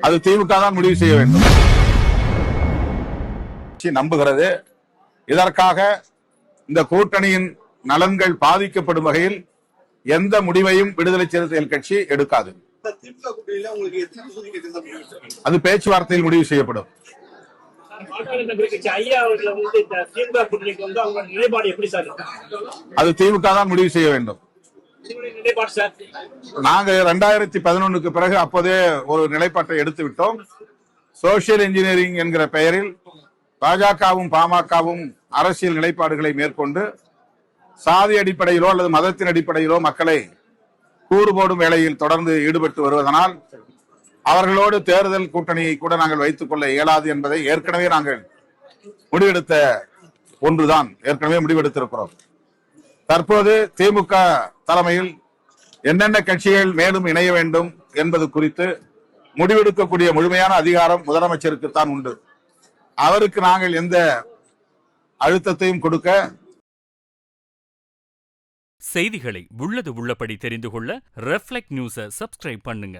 அது திமுக தான் முடிவு செய்ய வேண்டும் நம்புகிறது. இதற்காக இந்த கூட்டணியின் நலன்கள் பாதிக்கப்படும் வகையில் எந்த முடிவையும் விடுதலை சிறுத்தைகள் கட்சி எடுக்காது. அது பேச்சுவார்த்தையில் முடிவு செய்யப்படும். அது திமுக தான் முடிவு செய்ய வேண்டும். நாங்க 2011க்கு பிறகு அப்போதே ஒரு நிலைப்பாட்டை எடுத்து விட்டோம். சோசியல் இன்ஜினியரிங் என்கிற பெயரில் பாஜகவும் பாமகவும் அரசியல் நிலைப்பாடுகளை மேற்கொண்டு சாதி அடிப்படையிலோ அல்லது மதத்தின் அடிப்படையிலோ மக்களை கூறு போடும் வேளையில் தொடர்ந்து ஈடுபட்டு வருவதனால் அவர்களோடு தேர்தல் கூட்டணியை கூட நாங்கள் வைத்துக் கொள்ள இயலாது என்பதை ஏற்கனவே நாங்கள் முடிவெடுத்த ஒன்றுதான். ஏற்கனவே முடிவெடுத்திருக்கிறோம். தற்போது திமுக தலைமையில் என்னென்ன கட்சிகள் மேலும் இணைய வேண்டும் என்பது குறித்து முடிவெடுக்கக்கூடிய முழுமையான அதிகாரம் முதலமைச்சருக்குத்தான் உண்டு. அவருக்கு நாங்கள் எந்த அழுத்தத்தையும் கொடுக்க. செய்திகளை உள்ளது உள்ளபடி தெரிந்து கொள்ள ரெஃப்ளெக்ட் நியூஸை சப்ஸ்கிரைப் பண்ணுங்க.